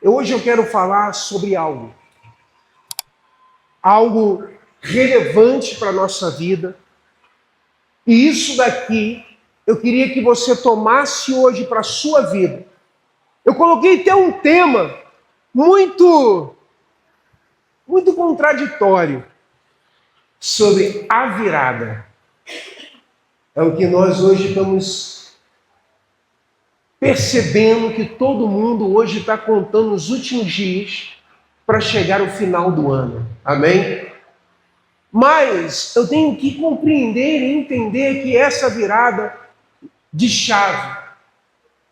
Hoje eu quero falar sobre algo relevante para a nossa vida. E isso daqui eu queria que você tomasse hoje para a sua vida. Eu coloquei até um tema muito contraditório sobre a virada. É o que nós hoje estamos percebendo que todo mundo hoje está contando os últimos dias para chegar ao final do ano. Amém? Mas eu tenho que compreender e entender que essa virada de chave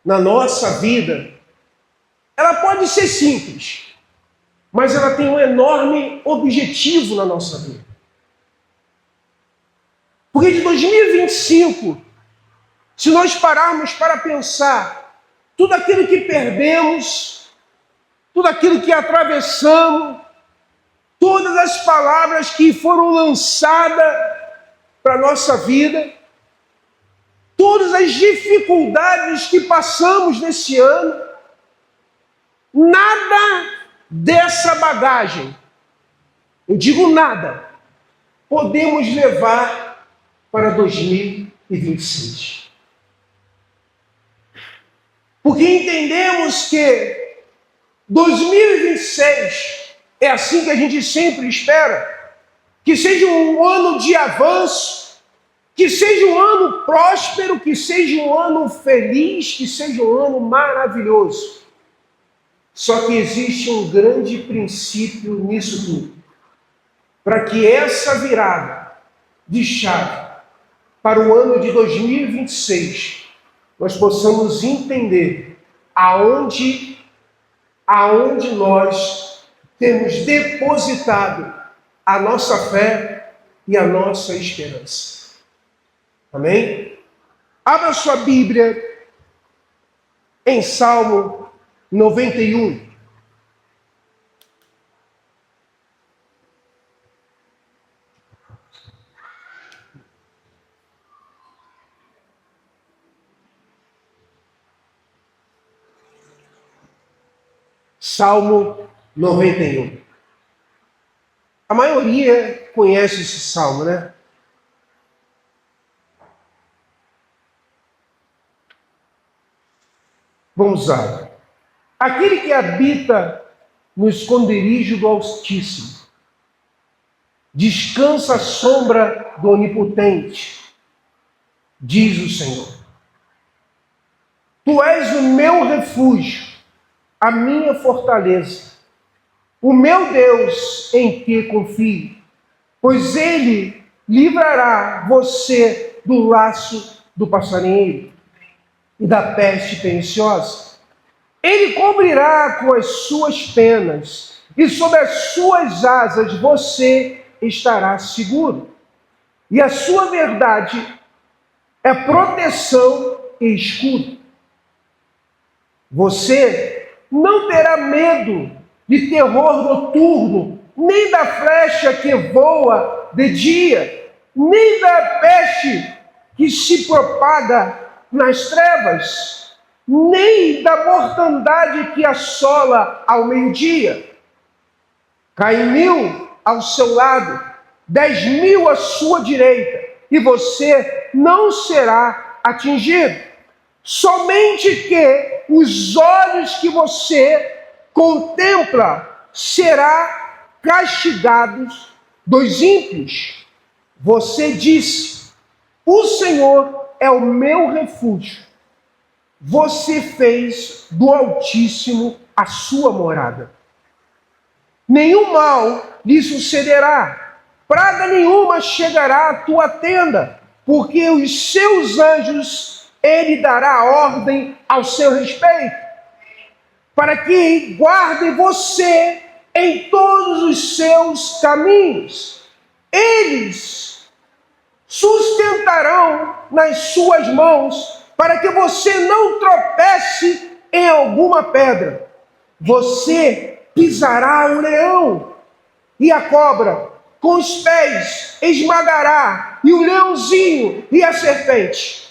na nossa vida, ela pode ser simples, mas ela tem um enorme objetivo na nossa vida. Porque de 2025, se nós pararmos para pensar tudo aquilo que perdemos, tudo aquilo que atravessamos, todas as palavras que foram lançadas para a nossa vida, todas as dificuldades que passamos nesse ano, nada dessa bagagem, eu digo nada, podemos levar para 2026. Porque entendemos que 2026 é assim que a gente sempre espera, que seja um ano de avanço, que seja um ano próspero, que seja um ano feliz, que seja um ano maravilhoso. Só que existe um grande princípio nisso tudo. Para que essa virada de chave para o ano de 2026, nós possamos entender aonde nós temos depositado a nossa fé e a nossa esperança. Amém? Abra sua Bíblia em Salmo 91. Salmo 91. A maioria conhece esse salmo, né? Vamos lá. Aquele que habita no esconderijo do Altíssimo, descansa à sombra do Onipotente, diz o Senhor. Tu és o meu refúgio, a minha fortaleza, o meu Deus em que confio, pois Ele livrará você do laço do passarinheiro e da peste perniciosa. Ele cobrirá com as suas penas, e sob as suas asas você estará seguro. E a sua verdade é proteção e escudo. Você não terá medo de terror noturno, nem da flecha que voa de dia, nem da peste que se propaga nas trevas, nem da mortandade que assola ao meio-dia. Cai 1000 ao seu lado, 10.000 à sua direita, e você não será atingido. Somente que os olhos que você contempla será castigados dos ímpios. Você disse: o Senhor é o meu refúgio. Você fez do Altíssimo a sua morada. Nenhum mal lhe sucederá, praga nenhuma chegará à tua tenda, porque os seus anjos Ele dará ordem ao seu respeito, para que guarde você em todos os seus caminhos. Eles sustentarão nas suas mãos, para que você não tropece em alguma pedra. Você pisará o leão e a cobra, com os pés esmagará, e o leãozinho e a serpente.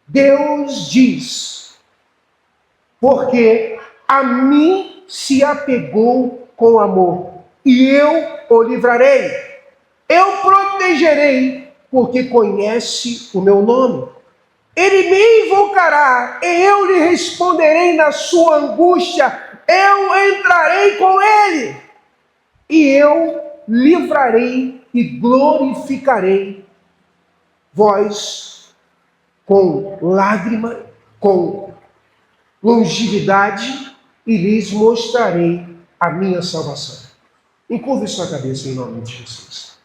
Deus diz: porque a mim se apegou com amor, e eu o livrarei. Eu protegerei, porque conhece o meu nome. Ele me invocará, e eu lhe responderei na sua angústia. Eu entrarei com ele, e eu livrarei e glorificarei. Vós, com lágrima, com longevidade, e lhes mostrarei a minha salvação. Encurve sua cabeça em nome de Jesus.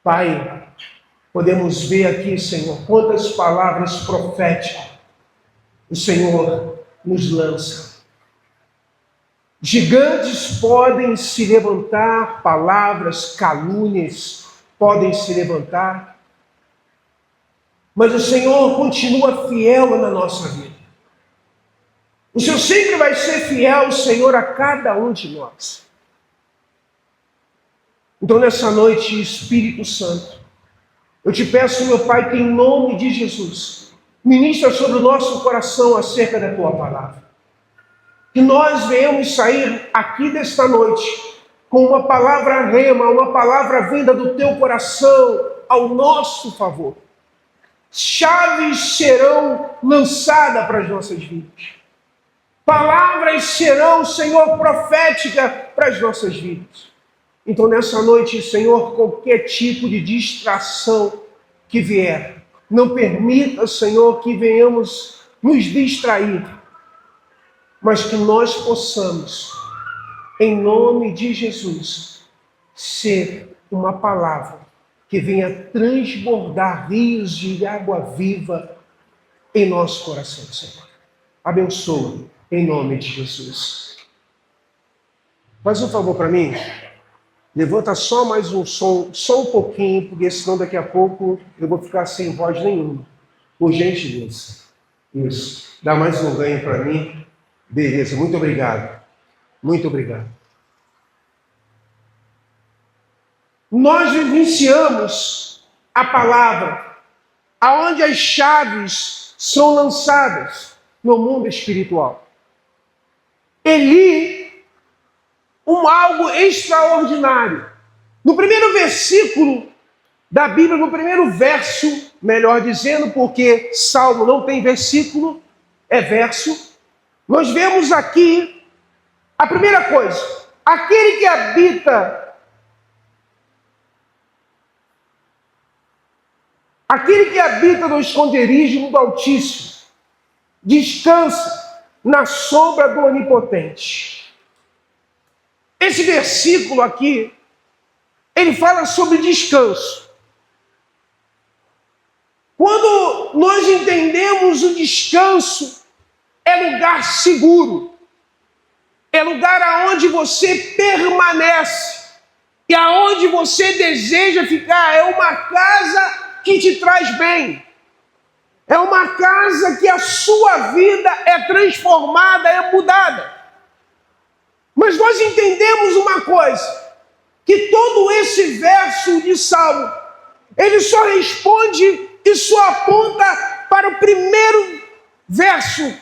Pai, podemos ver aqui, Senhor, quantas palavras proféticas o Senhor nos lança. Gigantes podem se levantar, palavras, calúnias podem se levantar, mas o Senhor continua fiel na nossa vida. O Senhor sempre vai ser fiel, Senhor, a cada um de nós. Então, nessa noite, Espírito Santo, eu te peço, meu Pai, que em nome de Jesus, ministra sobre o nosso coração acerca da Tua palavra. Que nós venhamos sair aqui desta noite com uma palavra rema, uma palavra vinda do Teu coração ao nosso favor. Chaves serão lançadas para as nossas vidas. Palavras serão, Senhor, proféticas para as nossas vidas. Então, nessa noite, Senhor, qualquer tipo de distração que vier, não permita, Senhor, que venhamos nos distrair, mas que nós possamos, em nome de Jesus, ser uma palavra que venha transbordar rios de água viva em nosso coração, Senhor. Abençoa, em nome de Jesus. Faz um favor para mim. Levanta só mais um som, só um pouquinho, porque senão daqui a pouco eu vou ficar sem voz nenhuma. Por gentileza. Isso. Dá mais um ganho para mim. Beleza, muito obrigado. Muito obrigado. Nós vivenciamos a palavra, aonde as chaves são lançadas no mundo espiritual. Eli, algo extraordinário. No primeiro versículo da Bíblia, no primeiro verso, melhor dizendo, porque Salmo não tem versículo, é verso. Nós vemos aqui a primeira coisa: aquele que habita no esconderijo do Altíssimo, descansa na sombra do Onipotente. Esse versículo aqui, ele fala sobre descanso. Quando nós entendemos o descanso, é lugar seguro, é lugar aonde você permanece e aonde você deseja ficar. É uma casa que te traz bem, é uma casa que a sua vida é transformada, é mudada. Mas nós entendemos uma coisa, que todo esse verso de Salmo, ele só responde e só aponta para o primeiro verso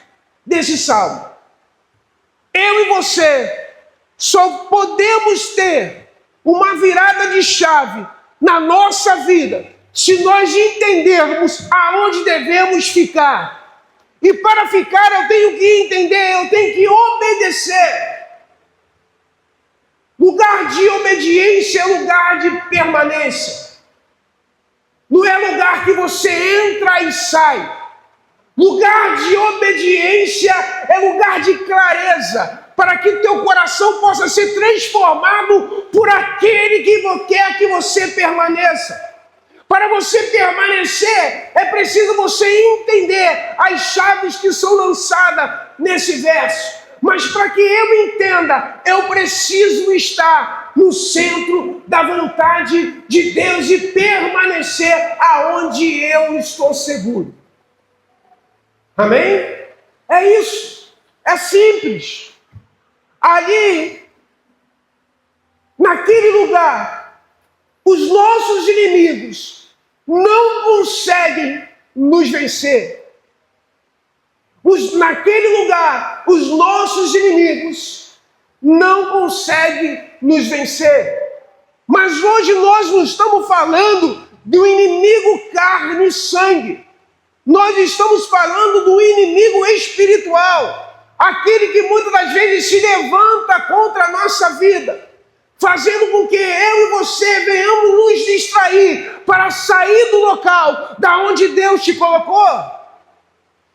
desse Salmo. Eu e você só podemos ter uma virada de chave na nossa vida se nós entendermos aonde devemos ficar. E para ficar eu tenho que entender, eu tenho que obedecer. Lugar de obediência é lugar de permanência. Não é lugar que você entra e sai. Lugar de obediência é lugar de clareza, para que teu coração possa ser transformado por aquele que quer que você permaneça. Para você permanecer, é preciso você entender as chaves que são lançadas nesse verso. Mas para que eu entenda, eu preciso estar no centro da vontade de Deus e permanecer aonde eu estou seguro. Amém? É isso. É simples. Ali, naquele lugar, os nossos inimigos não conseguem nos vencer. Naquele lugar, os nossos inimigos não conseguem nos vencer. Mas hoje nós não estamos falando do inimigo carne e sangue. Nós estamos falando do inimigo espiritual. Aquele que muitas das vezes se levanta contra a nossa vida, fazendo com que eu e você venhamos nos distrair para sair do local da onde Deus te colocou.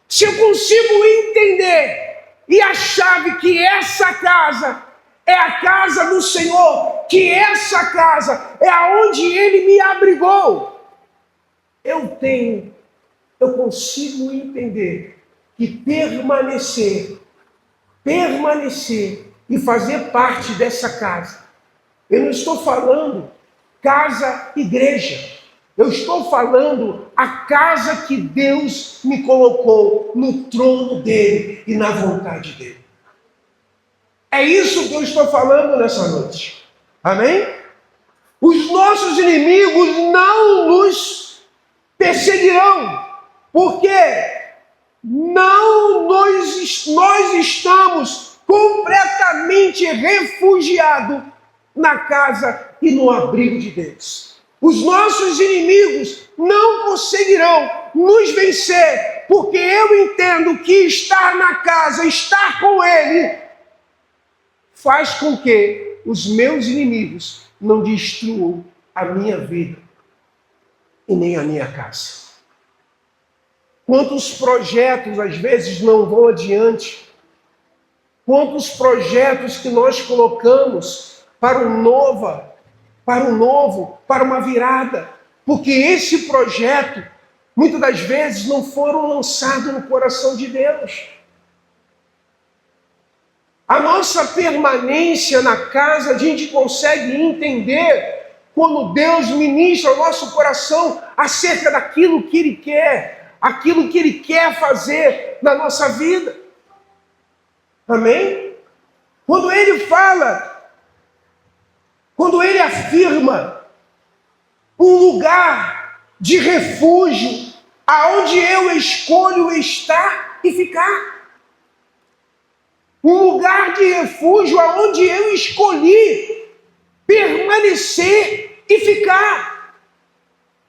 Se eu consigo entender e a chave que essa casa é a casa do Senhor, que essa casa é aonde Ele me abrigou, eu consigo entender que permanecer e fazer parte dessa casa. Eu não estou falando casa igreja. Eu estou falando a casa que Deus me colocou no trono dele e na vontade dele. É isso que eu estou falando nessa noite. Amém? Os nossos inimigos não nos perseguirão, porque nós estamos completamente refugiados na casa e no abrigo de Deus. Os nossos inimigos não conseguirão nos vencer, porque eu entendo que estar na casa, estar com Ele, faz com que os meus inimigos não destruam a minha vida e nem a minha casa. Quantos projetos às vezes não vão adiante? Quantos projetos que nós colocamos para o novo, para uma virada, porque esse projeto, muitas das vezes, não foram lançados no coração de Deus. A nossa permanência na casa, a gente consegue entender quando Deus ministra ao nosso coração acerca daquilo que Ele quer, aquilo que Ele quer fazer na nossa vida. Amém? Quando Ele fala, quando Ele afirma um lugar de refúgio, aonde eu escolho estar e ficar. Um lugar de refúgio aonde eu escolhi permanecer e ficar.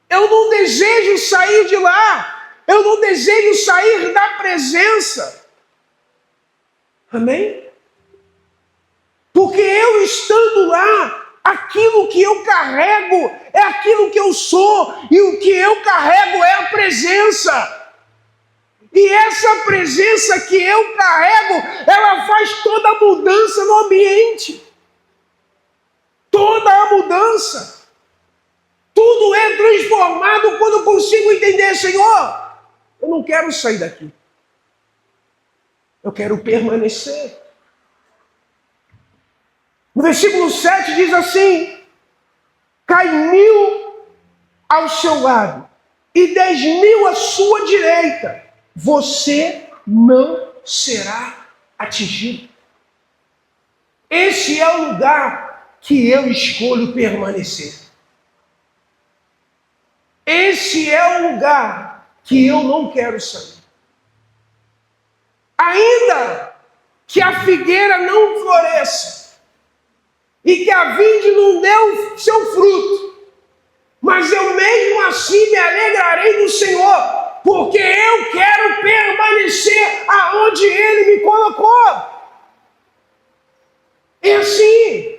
Eu não desejo sair de lá. Eu não desejo sair da presença. Amém? Porque eu estando lá, aquilo que eu carrego é aquilo que eu sou, e o que eu carrego é a presença. E essa presença que eu carrego, ela faz toda a mudança no ambiente. Toda a mudança. Tudo é transformado quando eu consigo entender, Senhor, eu não quero sair daqui. Eu quero permanecer. No versículo 7 diz assim: cai 1.000 ao seu lado e 10.000 à sua direita, você não será atingido. Esse é o lugar que eu escolho permanecer. Esse é o lugar que eu não quero sair. Ainda que a figueira não floresça e que a vide não dê seu fruto, mas eu mesmo assim me alegrarei no Senhor, porque eu quero permanecer aonde Ele me colocou. É assim.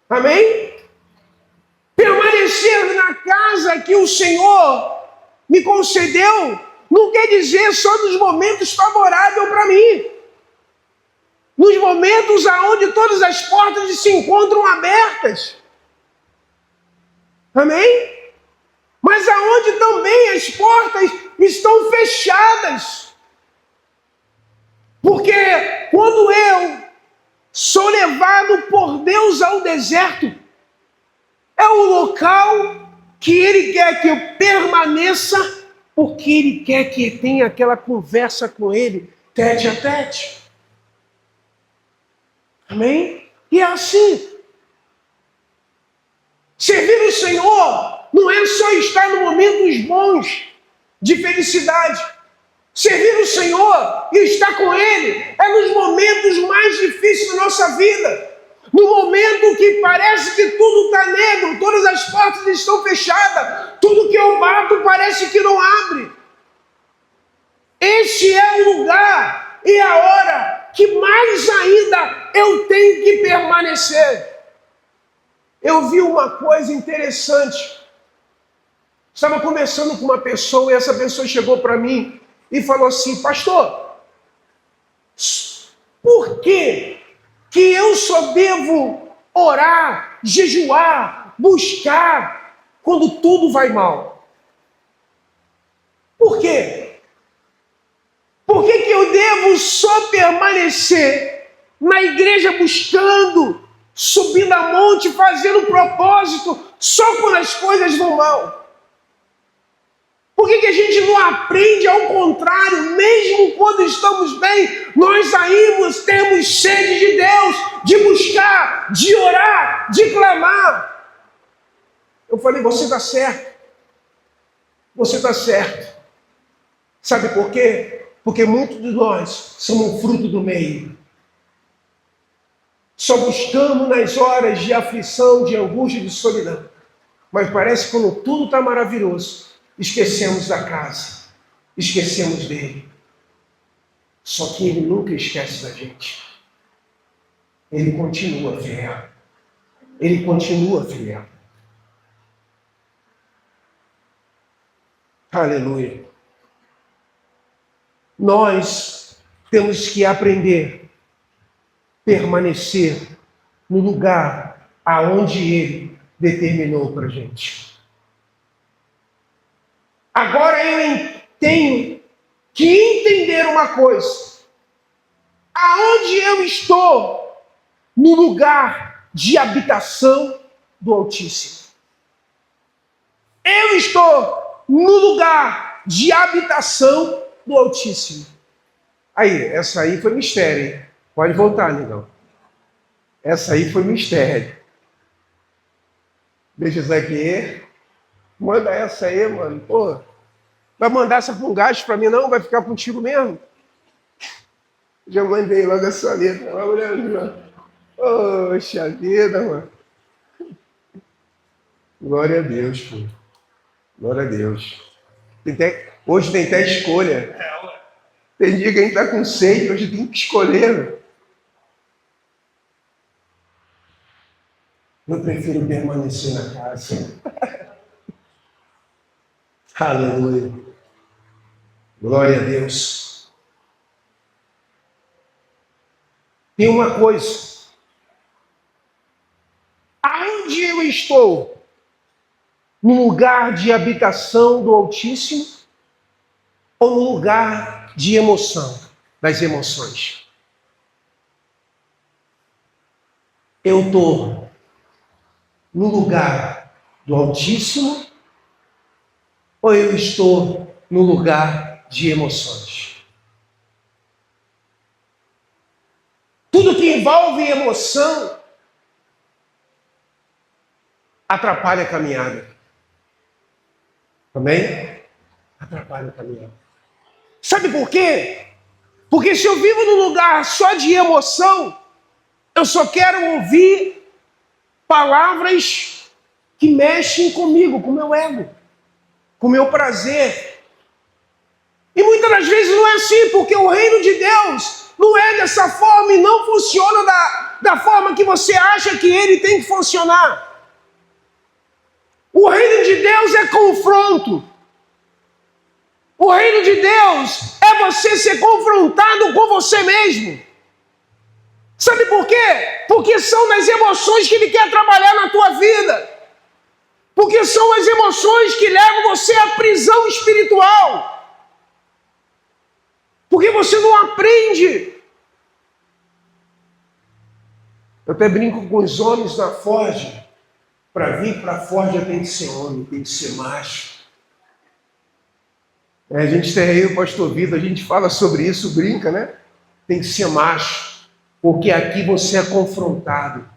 Amém? Permanecer na casa que o Senhor me concedeu não quer dizer só nos momentos favoráveis para mim. Nos momentos onde todas as portas se encontram abertas. Amém? Mas aonde também as portas estão fechadas. Porque quando eu sou levado por Deus ao deserto, é o local que Ele quer que eu permaneça, porque Ele quer que eu tenha aquela conversa com Ele, tete a tete. Amém? E é assim. Servir o Senhor não é só estar nos momentos bons de felicidade. Servir o Senhor e estar com Ele é nos momentos mais difíceis da nossa vida. No momento que parece que tudo está negro, todas as portas estão fechadas, tudo que eu bato parece que não abre. Este é o lugar e a hora que mais ainda eu tenho que permanecer. Eu vi uma coisa interessante. Estava conversando com uma pessoa e essa pessoa chegou para mim e falou assim: pastor, por que eu só devo orar, jejuar, buscar quando tudo vai mal? Por quê? Por que eu devo só permanecer na igreja buscando, subindo a monte, fazendo propósito, só quando as coisas vão mal? Por que a gente não aprende ao contrário, mesmo quando estamos bem, nós saímos, temos sede de Deus, de buscar, de orar, de clamar? Eu falei, você está certo. Você está certo. Sabe por quê? Porque muitos de nós somos fruto do meio. Só buscamos nas horas de aflição, de angústia, de solidão. Mas parece que quando tudo está maravilhoso, esquecemos da casa, esquecemos dele. Só que ele nunca esquece da gente. Ele continua fiel. Ele continua fiel. Aleluia. Nós temos que aprender a permanecer no lugar aonde ele determinou para a gente. Agora eu tenho que entender uma coisa. Aonde eu estou? No lugar de habitação do Altíssimo. Eu estou no lugar de habitação do Altíssimo. Aí, essa aí foi mistério, hein? Pode voltar, negão. Essa aí foi mistério. Deixa isso aqui. Manda essa aí, mano. Pô, vai mandar essa com gás pra mim, não? Vai ficar contigo mesmo? Já mandei logo a sua letra. Vai olhando, mano. Poxa vida, mano. Glória a Deus, pô. Glória a Deus. Hoje tem até escolha. Tem dia que a gente está com sede, hoje tem que escolher. Eu prefiro permanecer na casa. Aleluia. Glória a Deus. Tem uma coisa. Aonde eu estou? No lugar de habitação do Altíssimo ou no lugar de emoção, das emoções? Eu estou no lugar do Altíssimo ou eu estou no lugar de emoções? Tudo que envolve emoção atrapalha a caminhada. Amém? Atrapalha a caminhada. Sabe por quê? Porque se eu vivo num lugar só de emoção, eu só quero ouvir palavras que mexem comigo, com o meu ego, com o meu prazer. E muitas das vezes não é assim, porque o reino de Deus não é dessa forma e não funciona da forma que você acha que ele tem que funcionar. O reino de Deus é confronto. O reino de Deus é você ser confrontado com você mesmo. Sabe por quê? Porque são nas emoções que ele quer trabalhar na tua vida. Porque são as emoções que levam você à prisão espiritual. Porque você não aprende. Eu até brinco com os homens na Ford. Para vir para a Ford tem que ser homem, tem que ser macho. A gente tem aí o pastor Vitor, a gente fala sobre isso, brinca, né? Tem que ser macho, porque aqui você é confrontado.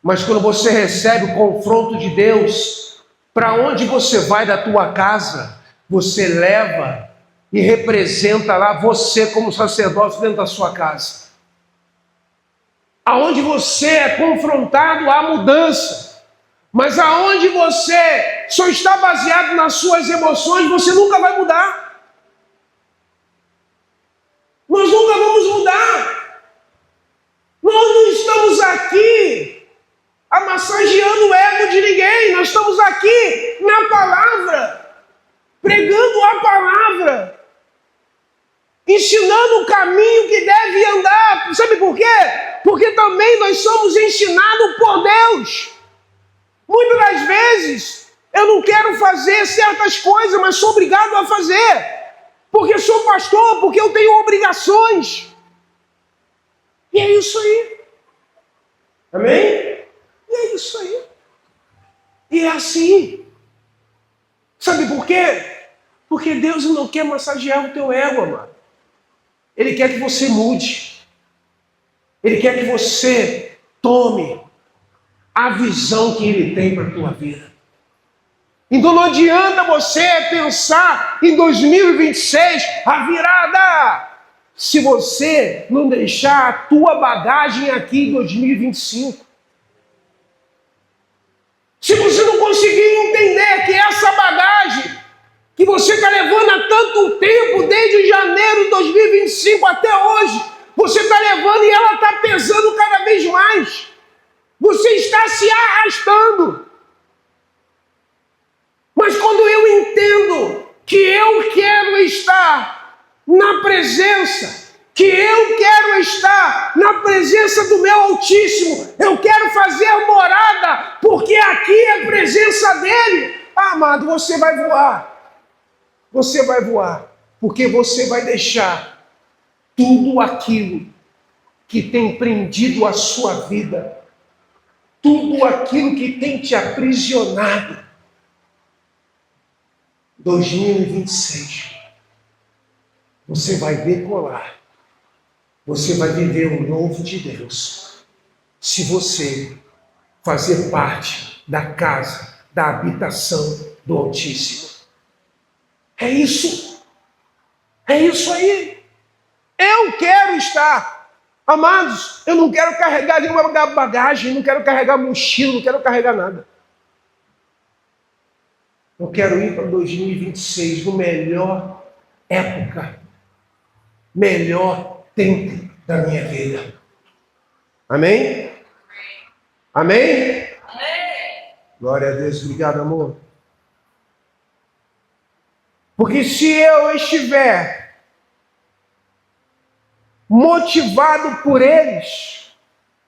Mas quando você recebe o confronto de Deus, para onde você vai da tua casa, você leva e representa lá você como sacerdote dentro da sua casa. Aonde você é confrontado à mudança, mas aonde você só está baseado nas suas emoções, você nunca vai mudar. Nós nunca vamos mudar. Nós não estamos aqui massageando o ego de ninguém. Nós estamos aqui na palavra, pregando a palavra, ensinando o caminho que deve andar. Sabe por quê? Porque também nós somos ensinados por Deus. Muitas das vezes eu não quero fazer certas coisas, mas sou obrigado a fazer. Porque sou pastor, porque eu tenho obrigações. E é isso aí. Amém? E é isso aí. E é assim. Sabe por quê? Porque Deus não quer massagear o teu ego, amado. Ele quer que você mude. Ele quer que você tome a visão que Ele tem para a tua vida. Então não adianta você pensar em 2026, a virada, se você não deixar a tua bagagem aqui em 2025. Se você não conseguir entender que essa bagagem que você está levando há tanto tempo, desde janeiro de 2025 até hoje, você está levando e ela está pesando cada vez mais. Você está se arrastando. Mas quando eu entendo que eu quero estar na presença, que eu quero estar na presença do meu Altíssimo, eu quero fazer morada, porque aqui é a presença dEle, amado, você vai voar. Você vai voar, porque você vai deixar tudo aquilo que tem prendido a sua vida, tudo aquilo que tem te aprisionado. 2026, você vai decolar, você vai viver o novo de Deus, se você fazer parte da casa, da habitação do Altíssimo. É isso aí. Eu quero estar, amados, eu não quero carregar nenhuma bagagem, não quero carregar mochila, não quero carregar nada. Eu quero ir para 2026 no melhor época, melhor tempo da minha vida. Amém? Amém? Amém. Glória a Deus, obrigado, amor. Porque se eu estiver motivado por eles,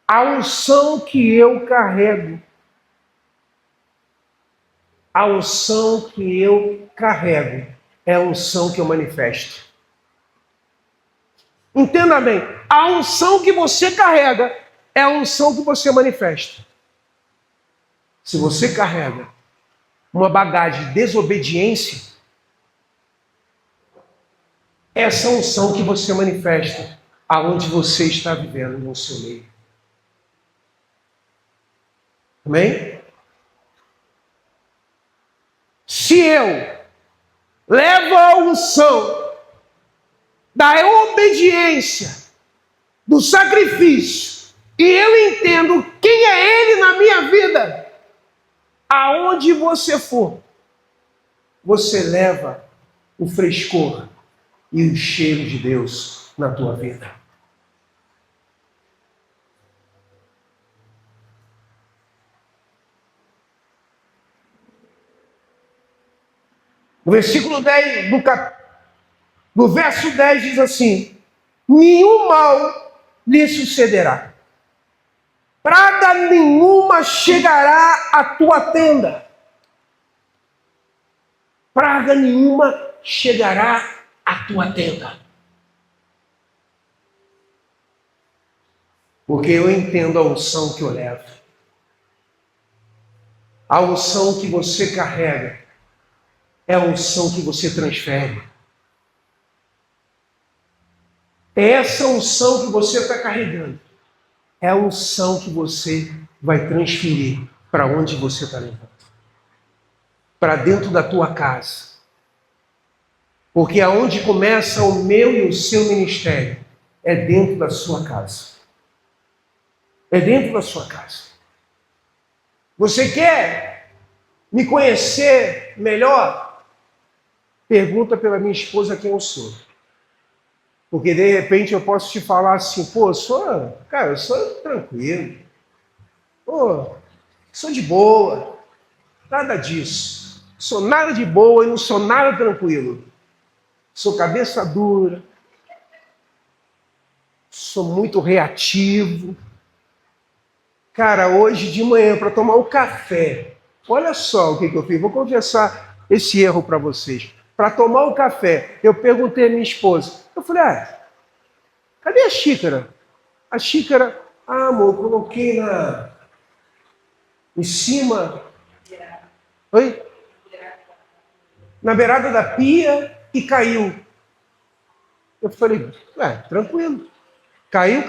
a unção que eu carrego, a unção que eu carrego é a unção que eu manifesto. Entenda bem, a unção que você carrega é a unção que você manifesta. Se você carrega uma bagagem de desobediência, essa unção que você manifesta aonde você está vivendo no seu meio. Amém? Se eu levo a unção da obediência, do sacrifício, e eu entendo quem é Ele na minha vida, aonde você for, você leva o frescor e o cheiro de Deus na tua vida. No versículo 10 no verso 10 diz assim: nenhum mal lhe sucederá, praga nenhuma chegará à tua tenda. Praga nenhuma chegará à tua tenda. Porque eu entendo a unção que eu levo. A unção que você carrega é a unção que você transfere. Essa unção que você está carregando é a unção que você vai transferir para onde você está levando. Para dentro da tua casa. Porque aonde começa o meu e o seu ministério é dentro da sua casa. É dentro da sua casa. Você quer me conhecer melhor? Pergunta pela minha esposa quem eu sou. Porque de repente eu posso te falar assim, pô, eu sou tranquilo. Pô, sou de boa. Nada disso. Sou nada de boa e não sou nada tranquilo. Sou cabeça dura. Sou muito reativo. Cara, hoje de manhã, para tomar o café, olha só o que eu fiz. Vou confessar esse erro para vocês. Para tomar o café, eu perguntei à minha esposa. Eu falei, cadê a xícara? A xícara, amor, coloquei em cima. Oi? Na beirada da pia e caiu. Eu falei, tranquilo. Caiu.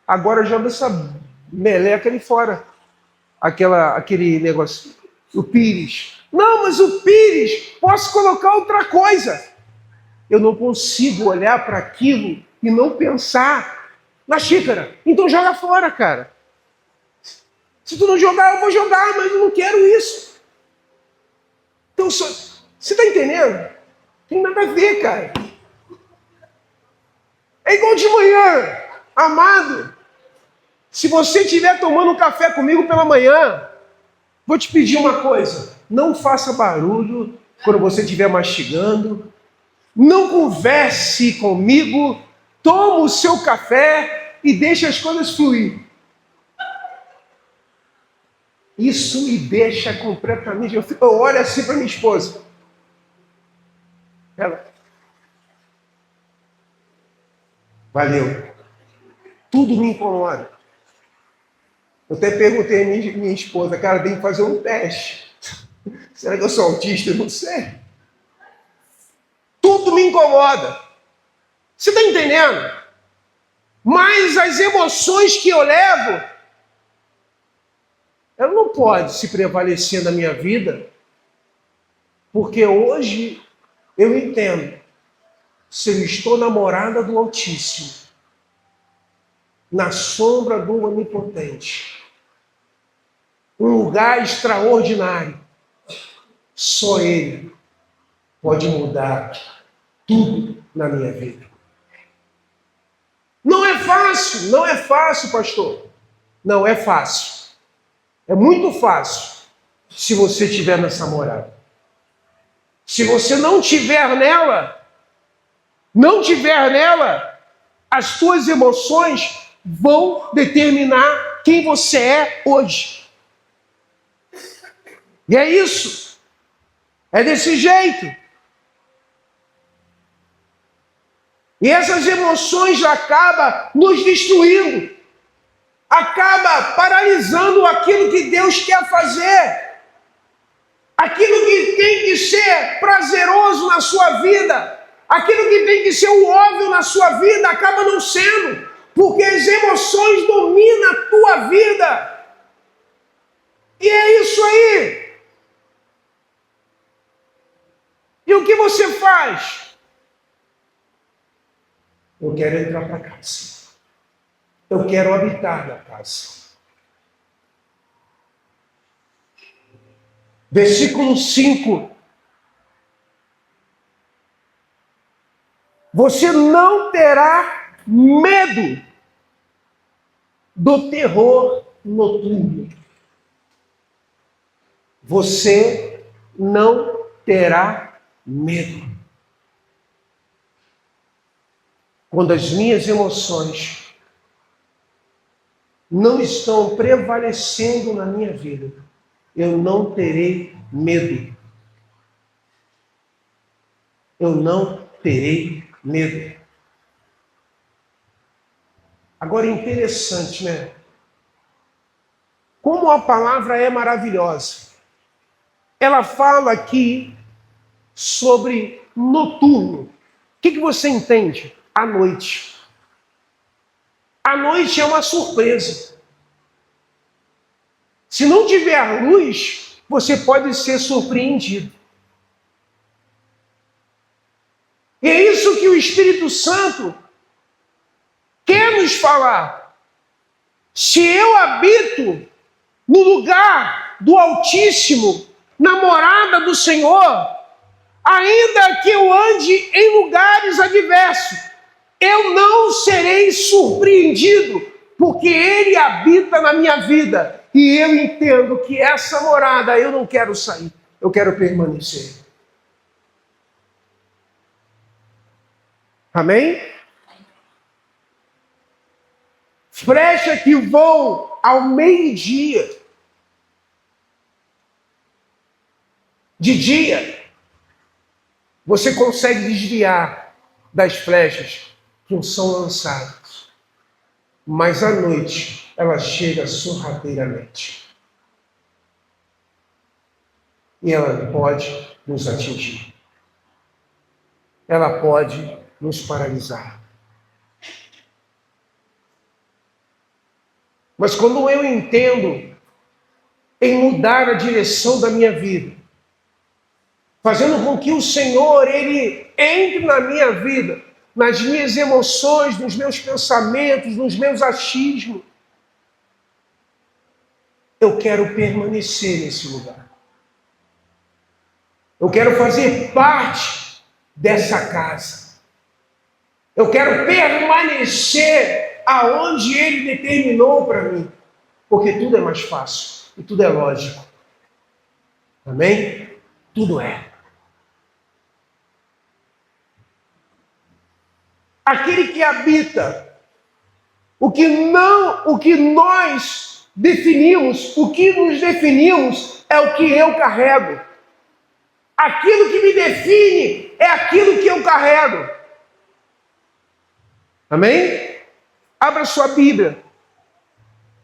Agora joga essa meleca ali fora. Aquele negócio. O pires. Não, mas o pires, posso colocar outra coisa. Eu não consigo olhar para aquilo e não pensar na xícara. Então joga fora, cara. Se tu não jogar, eu vou jogar, mas eu não quero isso. Então, você está entendendo? Tem nada a ver, cara. É igual de manhã, amado. Se você estiver tomando um café comigo pela manhã, vou te pedir uma coisa. Não faça barulho quando você estiver mastigando. Não converse comigo. Toma o seu café e deixe as coisas fluir. Isso me deixa completamente... Eu olho assim para minha esposa. Ela... Valeu. Tudo me incomoda. Eu até perguntei à minha esposa, cara, tem que fazer um teste. Será que eu sou autista? Eu não sei. Tudo me incomoda. Você está entendendo? Mas as emoções que eu levo, ela não pode se prevalecer na minha vida, porque hoje eu entendo, se eu estou namorada do Altíssimo, na sombra do Onipotente, um lugar extraordinário, só Ele pode mudar tudo na minha vida. Não é fácil, pastor. Não é fácil. É muito fácil se você estiver nessa morada. Se você não tiver nela, as suas emoções vão determinar quem você é hoje. E é isso. É desse jeito. E essas emoções acabam nos destruindo. Acaba paralisando aquilo que Deus quer fazer. Aquilo que tem que ser prazeroso na sua vida. Aquilo que tem que ser o óbvio na sua vida acaba não sendo. Porque as emoções dominam a tua vida. E é isso aí. E o que você faz? Eu quero entrar para casa. Eu quero habitar na casa. Versículo 5. Você não terá medo do terror noturno. Você não terá medo. Quando as minhas emoções não estão prevalecendo na minha vida, eu não terei medo. Eu não terei medo. Agora é interessante, né? Como a palavra é maravilhosa. Ela fala aqui sobre noturno. O que você entende? À noite. A noite é uma surpresa. Se não tiver luz, você pode ser surpreendido. E é isso que o Espírito Santo quer nos falar. Se eu habito no lugar do Altíssimo, na morada do Senhor, ainda que eu ande em lugares adversos, eu não serei surpreendido, porque Ele habita na minha vida. E eu entendo que essa morada eu não quero sair, eu quero permanecer. Amém? Flechas que voam ao meio-dia, de dia, você consegue desviar das flechas que são lançadas. Mas à noite, ela chega sorrateiramente. E ela pode nos atingir. Ela pode nos paralisar. Mas quando eu entendo em mudar a direção da minha vida, fazendo com que o Senhor, Ele entre na minha vida, nas minhas emoções, nos meus pensamentos, nos meus achismos, eu quero permanecer nesse lugar. Eu quero fazer parte dessa casa. Eu quero permanecer aonde Ele determinou para mim. Porque tudo é mais fácil e tudo é lógico. Amém? Tudo é. Aquele que habita, o que nós definimos, o que nos definimos é o que eu carrego. Aquilo que me define é aquilo que eu carrego. Amém? Abra sua Bíblia.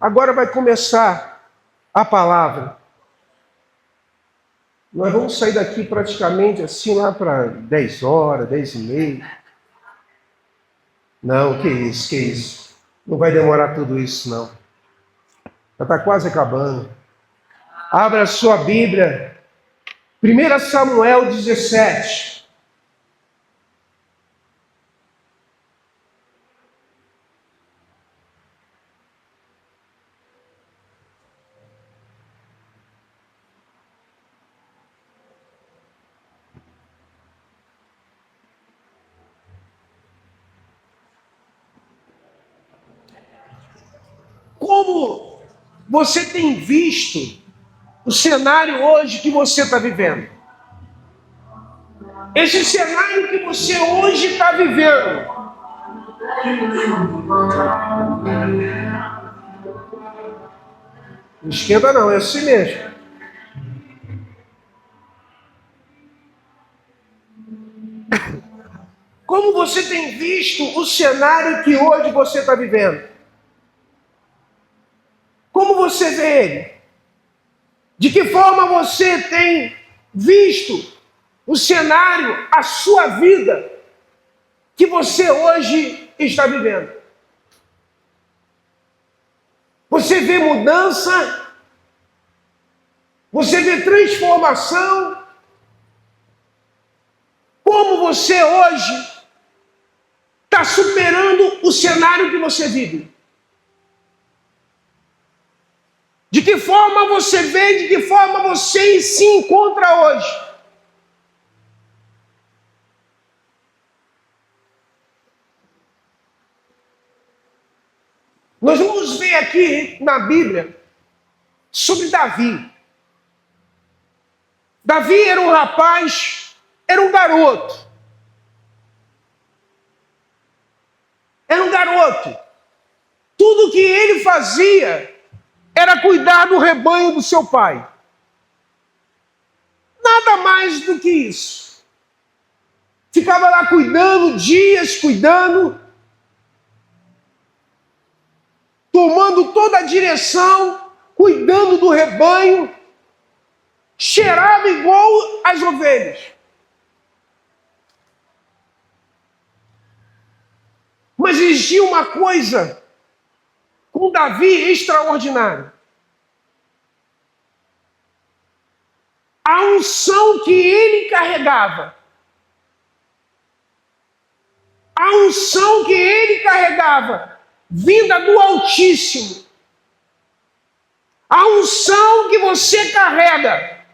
Agora vai começar a palavra. Nós vamos sair daqui praticamente assim lá para 10 horas, 10 e meia. Não, que isso. Não vai demorar tudo isso, não. Já está quase acabando. Abra sua Bíblia. 1 Samuel 17. Como você tem visto o cenário hoje que você está vivendo? Esse cenário que você hoje está vivendo. Não esquenta não, é assim mesmo. Como você tem visto o cenário que hoje você está vivendo? Como você vê ele? De que forma você tem visto o cenário, a sua vida, que você hoje está vivendo? Você vê mudança? Você vê transformação? Como você hoje está superando o cenário que você vive? De que forma você vê, de que forma você se encontra hoje? Nós vamos ver aqui na Bíblia sobre Davi. Davi era um rapaz, era um garoto. Era um garoto. Tudo que ele fazia era cuidar do rebanho do seu pai. Nada mais do que isso. Ficava lá cuidando, dias cuidando, tomando toda a direção, cuidando do rebanho, cheirava igual as ovelhas. Mas existia uma coisa com Davi extraordinária. A unção que ele carregava A unção que ele carregava, vinda do Altíssimo. A unção que você carrega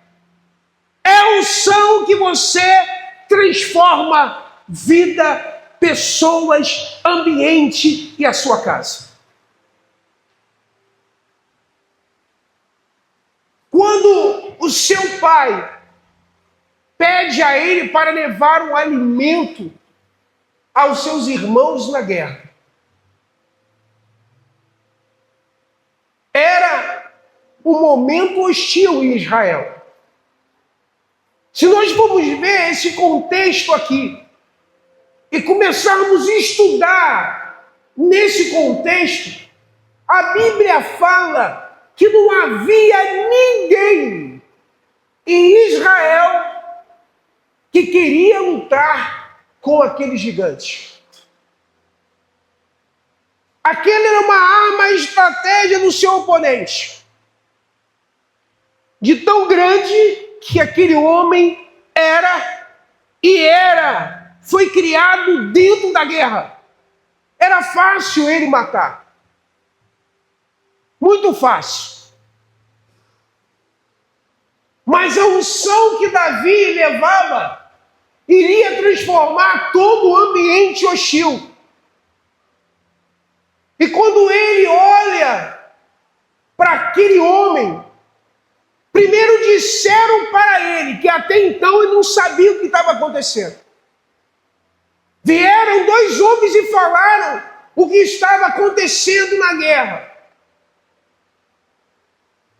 é a unção que você transforma vida, pessoas, ambiente e a sua casa. Quando o seu pai pede a ele para levar um alimento aos seus irmãos na guerra, era um momento hostil em Israel. Se nós formos ver esse contexto aqui e começarmos a estudar nesse contexto, a Bíblia fala que não havia ninguém em Israel que queria lutar com aqueles gigantes. Aquele era uma arma, estratégia do seu oponente. De tão grande que aquele homem foi criado dentro da guerra. Era fácil ele matar. Muito fácil. Mas a unção que Davi levava iria transformar todo o ambiente hostil. E quando ele olha para aquele homem, primeiro disseram para ele que até então ele não sabia o que estava acontecendo. Vieram dois homens e falaram o que estava acontecendo na guerra.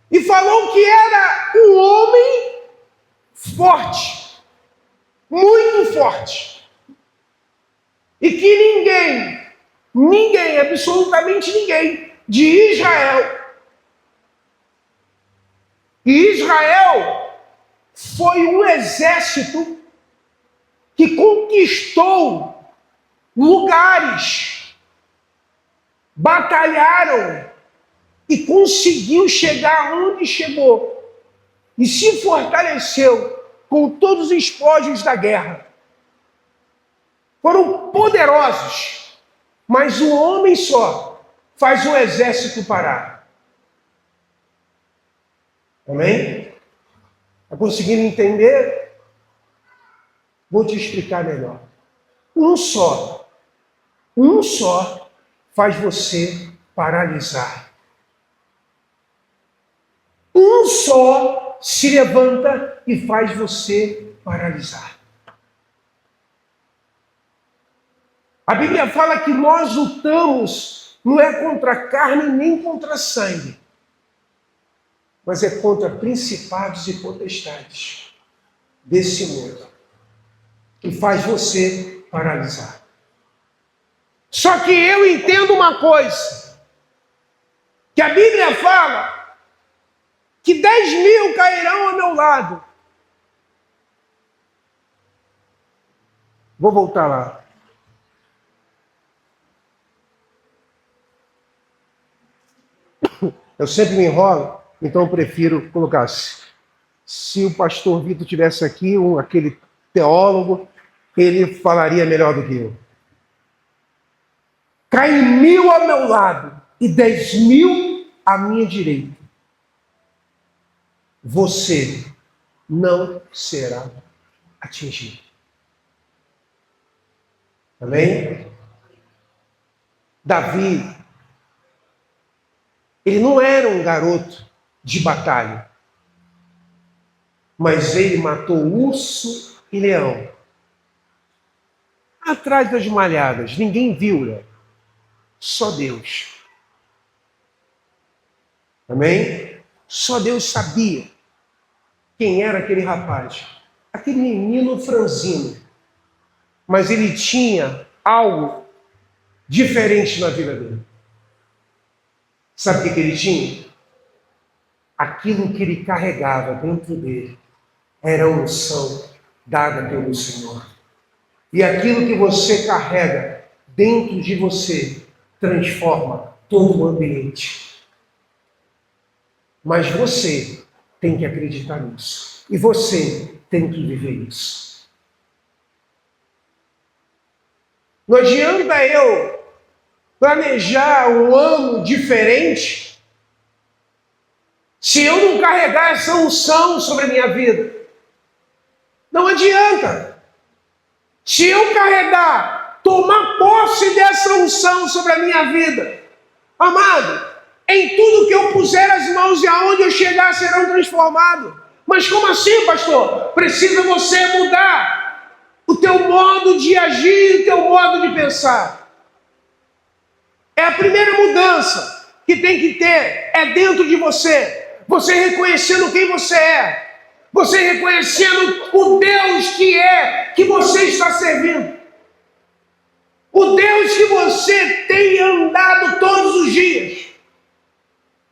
E falou que era um homem forte, muito forte. E que ninguém, absolutamente ninguém, de Israel. E Israel foi um exército que conquistou lugares, batalharam e conseguiu chegar onde chegou. E se fortaleceu com todos os espólios da guerra. Foram poderosos, mas um homem só faz um exército parar. Amém? Está conseguindo entender? Vou te explicar melhor. Um só faz você paralisar. Um só se levanta e faz você paralisar. A Bíblia fala que nós lutamos não é contra a carne nem contra sangue, mas é contra principados e potestades desse mundo, que faz você paralisar. Só que eu entendo uma coisa, que a Bíblia fala que 10.000 cairão ao meu lado. Vou voltar lá. Eu sempre me enrolo, então eu prefiro colocar. Se o pastor Vitor tivesse aqui, aquele teólogo, ele falaria melhor do que eu. Cai 1.000 ao meu lado e 10.000 à minha direita. Você não será atingido. Amém? Davi, ele não era um garoto de batalha, mas ele matou urso e leão. Atrás das malhadas, ninguém viu, né? Só Deus. Amém? Só Deus sabia quem era aquele rapaz. Aquele menino franzino. Mas ele tinha algo diferente na vida dele. Sabe o que ele tinha? Aquilo que ele carregava dentro dele era a unção dada pelo Senhor. E aquilo que você carrega dentro de você transforma todo o ambiente. Mas você tem que acreditar nisso. E você tem que viver isso. Não adianta eu planejar um ano diferente se eu não carregar essa unção sobre a minha vida. Não adianta. Se eu carregar, tomar posse dessa unção sobre a minha vida, amado, em tudo que eu puser as mãos e aonde eu chegar serão transformados. Mas como assim, pastor? Precisa você mudar o teu modo de agir, o teu modo de pensar. É a primeira mudança que tem que ter, é dentro de você. Você reconhecendo quem você é. Você reconhecendo o Deus que você está servindo. O Deus que você tem andado todos os dias.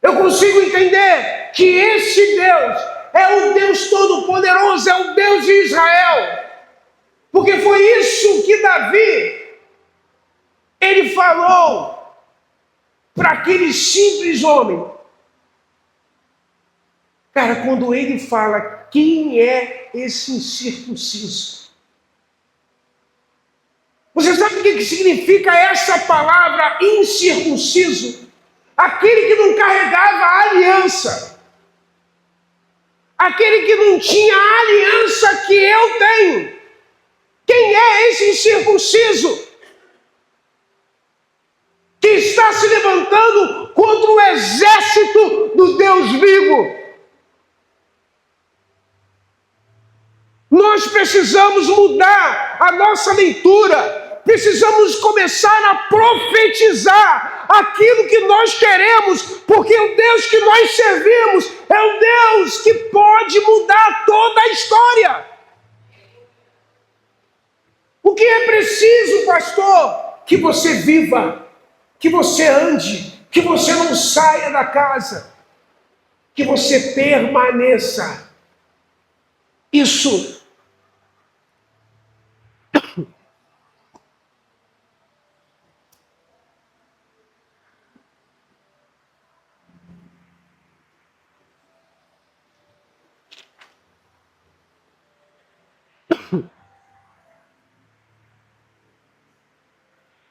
Eu consigo entender que esse Deus é o Deus Todo-Poderoso, é o Deus de Israel. Porque foi isso que Davi, ele falou para aquele simples homem. Cara, quando ele fala, quem é esse incircunciso? Você sabe o que significa essa palavra incircunciso? Aquele que não carregava a aliança. Aquele que não tinha a aliança que eu tenho. Quem é esse incircunciso? Que está se levantando contra o exército do Deus vivo. Nós precisamos mudar a nossa leitura. Precisamos começar a profetizar aquilo que nós queremos, porque o Deus que nós servimos é o Deus que pode mudar toda a história. O que é preciso, pastor? Que você viva, que você ande, que você não saia da casa, que você permaneça. Isso.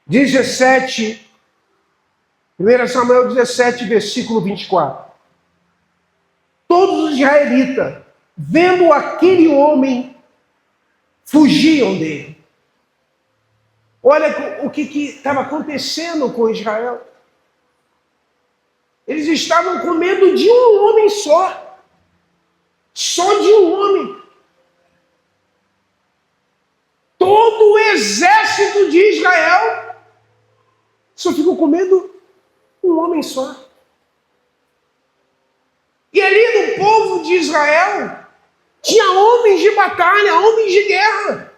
(17) 1 Samuel 17, versículo 24. Todos os israelitas, vendo aquele homem, fugiam dele. Olha o que estava acontecendo com Israel. Eles estavam com medo de um homem só. Só de um homem. Todo o exército de Israel só ficou com medo de um homem só. E ali no povo de Israel, tinha homens de batalha, homens de guerra,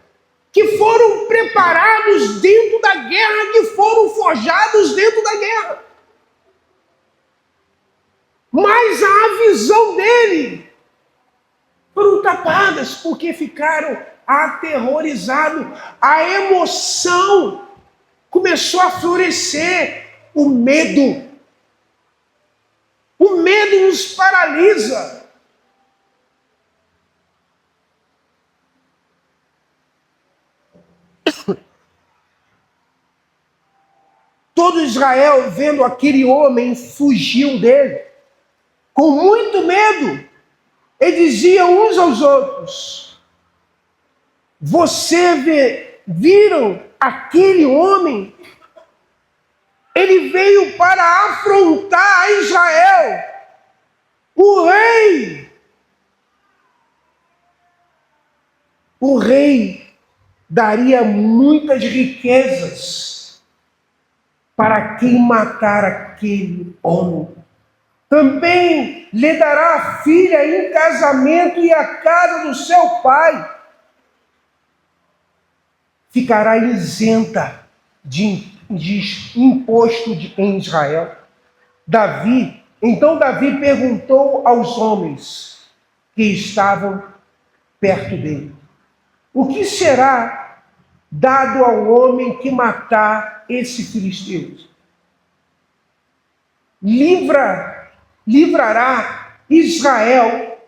que foram preparados dentro da guerra, que foram forjados dentro da guerra. Mas a visão dele foram tapadas, porque ficaram aterrorizados. A emoção começou a florescer, o medo. O medo nos paralisa. Todo Israel, vendo aquele homem, fugiu dele, com muito medo. E diziam uns aos outros: viram aquele homem? Ele veio para afrontar a Israel, o rei. O rei daria muitas riquezas para quem matar aquele homem. Também lhe dará a filha em casamento e a casa do seu pai ficará isenta de imposto em Israel. Então Davi perguntou aos homens que estavam perto dele: o que será dado ao homem que matar esse filisteu? Livrará Israel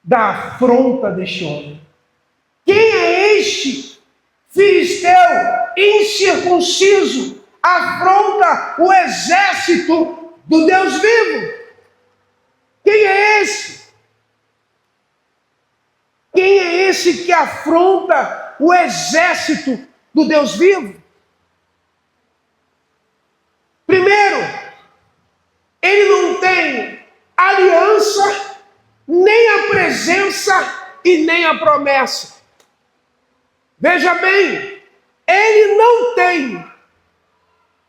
da afronta deste homem. Quem é este filisteu incircunciso afronta o exército do Deus vivo. Quem é esse? Quem é esse que afronta o exército do Deus vivo? Primeiro, ele não tem aliança, nem a presença e nem a promessa. Veja bem, ele não tem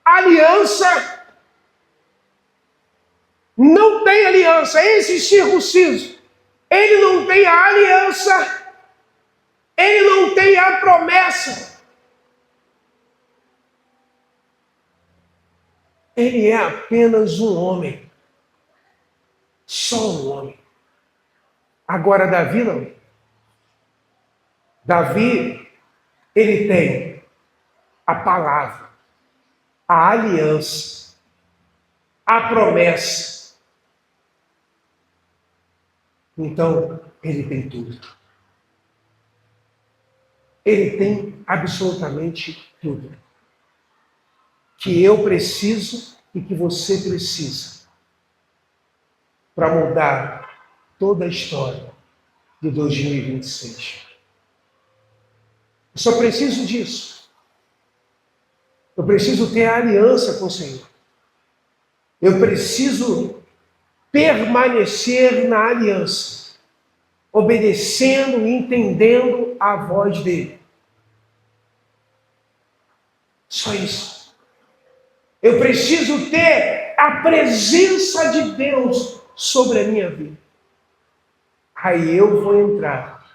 aliança, esse circunciso, ele não tem a aliança, ele não tem a promessa. Ele é apenas um homem, só um homem. Agora Davi não. Davi, ele tem a palavra, a aliança, a promessa. Então, ele tem tudo. Ele tem absolutamente tudo que eu preciso e que você precisa para mudar toda a história de 2026. Eu só preciso disso. Eu preciso ter a aliança com o Senhor. Eu preciso permanecer na aliança, obedecendo e entendendo a voz dele. Só isso. Eu preciso ter a presença de Deus sobre a minha vida. Aí eu vou entrar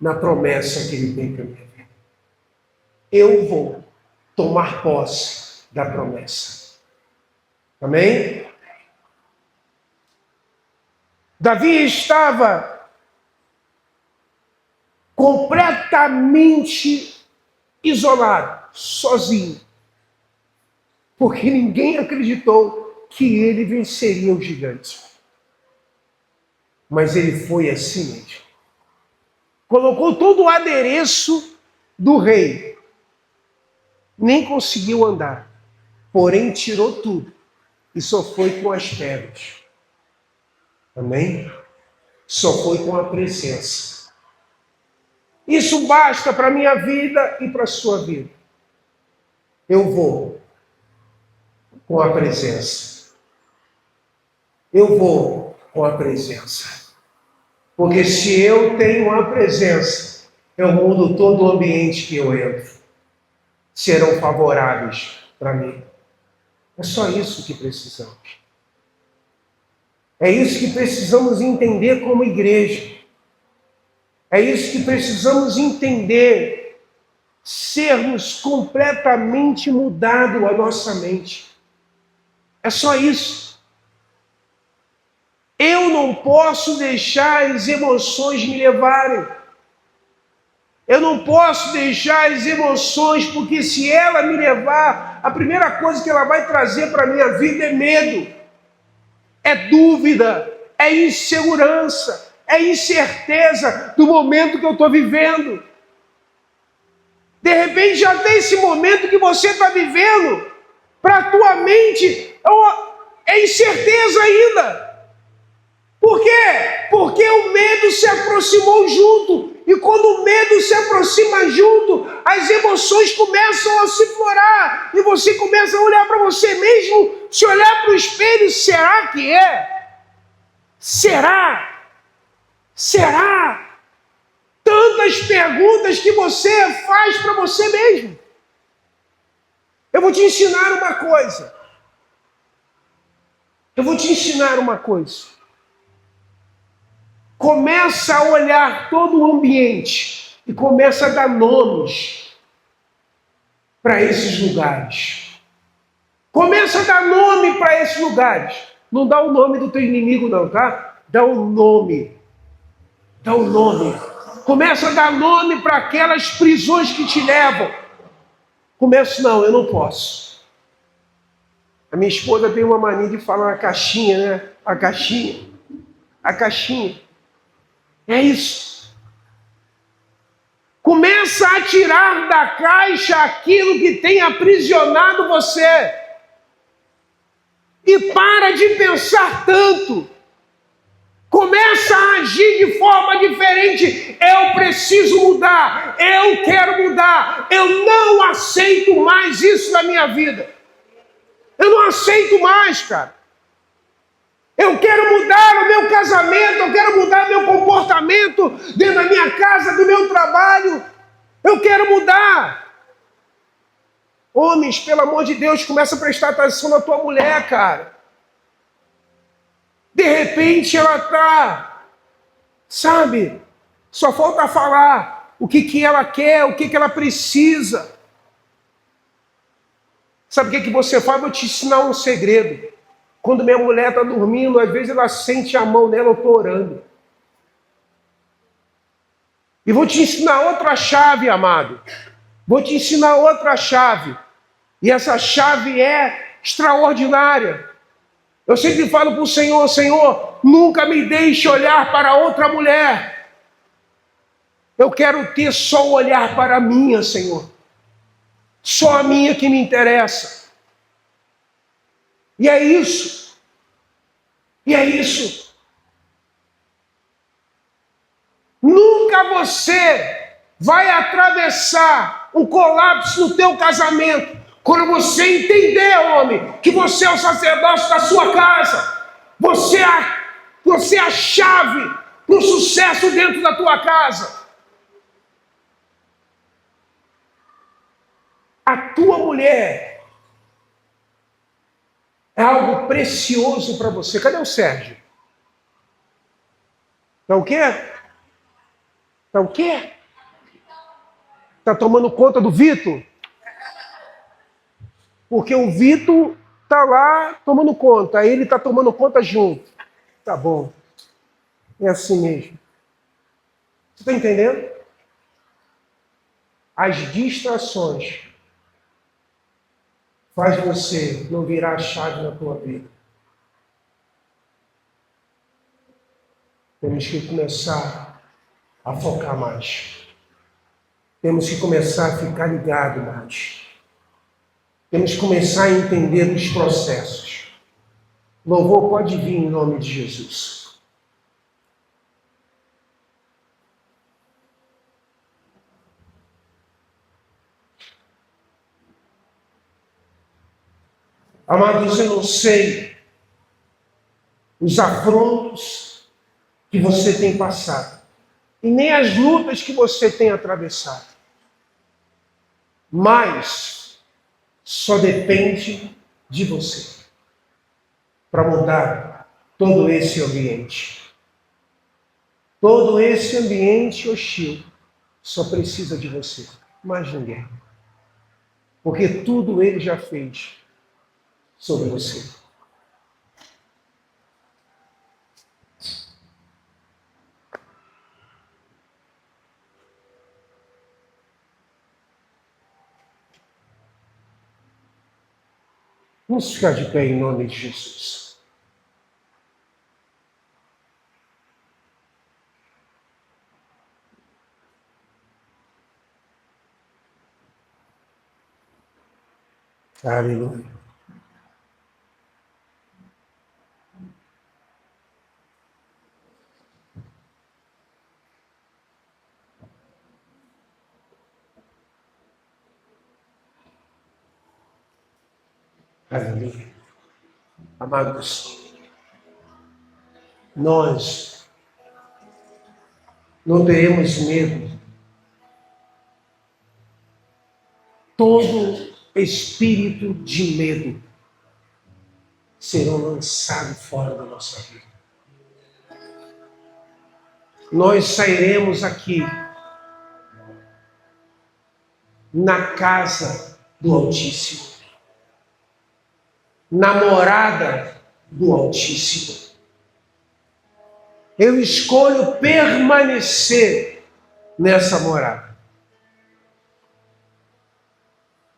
na promessa que ele tem para a minha vida. Eu vou tomar posse da promessa. Amém? Davi estava completamente isolado, sozinho, porque ninguém acreditou que ele venceria o gigante. Mas ele foi assim mesmo. Colocou todo o adereço do rei, nem conseguiu andar, porém tirou tudo e só foi com as pedras. Amém? Só foi com a presença. Isso basta para a minha vida e para a sua vida. Eu vou com a presença. Eu vou com a presença. Porque se eu tenho a presença, eu mudo todo o ambiente que eu entro. Serão favoráveis para mim. É só isso que precisamos. É isso que precisamos entender como igreja. É isso que precisamos entender. Sermos completamente mudados a nossa mente. É só isso. Eu não posso deixar as emoções me levarem. Eu não posso deixar as emoções, porque se ela me levar, a primeira coisa que ela vai trazer para a minha vida é medo, é dúvida, é insegurança, é incerteza do momento que eu estou vivendo. De repente já tem esse momento que você está vivendo, para a tua mente é incerteza ainda. Por quê? Porque o medo se aproximou junto. E quando o medo se aproxima junto, as emoções começam a se florar. E você começa a olhar para você mesmo, se olhar para o espelho, será que é? Será? Será? Tantas perguntas que você faz para você mesmo. Eu vou te ensinar uma coisa. Começa a olhar todo o ambiente e começa a dar nomes para esses lugares. Começa a dar nome para esses lugares. Não dá o nome do teu inimigo não, tá? Dá o nome. Dá o nome. Começa a dar nome para aquelas prisões que te levam. Eu não posso. A minha esposa tem uma mania de falar a caixinha, né? A caixinha. É isso. Começa a tirar da caixa aquilo que tem aprisionado você. E para de pensar tanto. Começa a agir de forma diferente. Eu preciso mudar. Eu quero mudar. Eu não aceito mais isso na minha vida. Eu não aceito mais, cara. Eu quero mudar o meu casamento. Eu quero mudar meu comportamento dentro da minha casa, do meu trabalho. Eu quero mudar. Homens, pelo amor de Deus, começa a prestar atenção na tua mulher, cara. De repente ela está, sabe, só falta falar o que ela quer, o que ela precisa. Sabe o que você faz? Vou te ensinar um segredo. Quando minha mulher está dormindo, às vezes ela sente a mão nela, eu estou orando. E vou te ensinar outra chave, amado. Vou te ensinar outra chave. E essa chave é extraordinária. Eu sempre falo para o Senhor, Senhor, nunca me deixe olhar para outra mulher. Eu quero ter só o olhar para a minha, Senhor. Só a minha que me interessa. E é isso. E é isso. Nunca você vai atravessar um colapso no teu casamento quando você entender, homem, que você é o sacerdote da sua casa. Você é a chave para o sucesso dentro da tua casa. A tua mulher é algo precioso para você. Cadê o Sérgio? Tá o quê? Tá o quê? Tá tomando conta do Vitor? Porque o Vitor tá lá tomando conta, aí ele tá tomando conta junto. Tá bom. É assim mesmo. Você está entendendo? As distrações faz você não virar a chave na tua vida. Temos que começar a focar mais. Temos que começar a ficar ligado mais. Temos que começar a entender os processos. Louvor pode vir em nome de Jesus. Amados, eu não sei os afrontos que você tem passado, e nem as lutas que você tem atravessado. Mas só depende de você para mudar todo esse ambiente. Todo esse ambiente hostil só precisa de você, mais ninguém. Porque tudo ele já fez sobre você. Vamos ficar de pé em nome de Jesus. Aleluia. Aleluia. Amados, nós não teremos medo. Todo espírito de medo será lançado fora da nossa vida. Nós sairemos aqui na casa do Altíssimo, na morada do Altíssimo. Eu escolho permanecer nessa morada.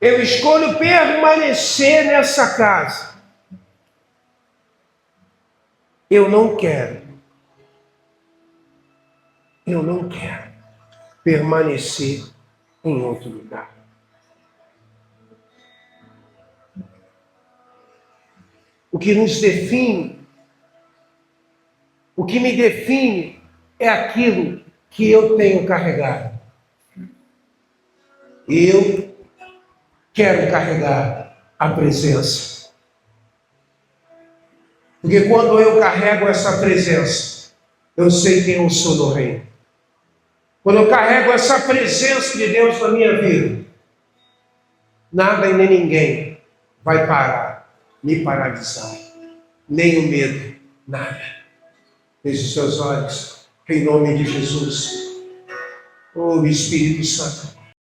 Eu escolho permanecer nessa casa. Eu não quero. permanecer em outro lugar. O que nos define, o que me define é aquilo que eu tenho carregado. Eu quero carregar a presença. Porque quando eu carrego essa presença, eu sei quem eu sou no reino. Quando eu carrego essa presença de Deus na minha vida, nada e nem ninguém vai parar, me paralisar. Nem o medo, nada. Feche os seus olhos, em nome de Jesus. Oh, Espírito Santo.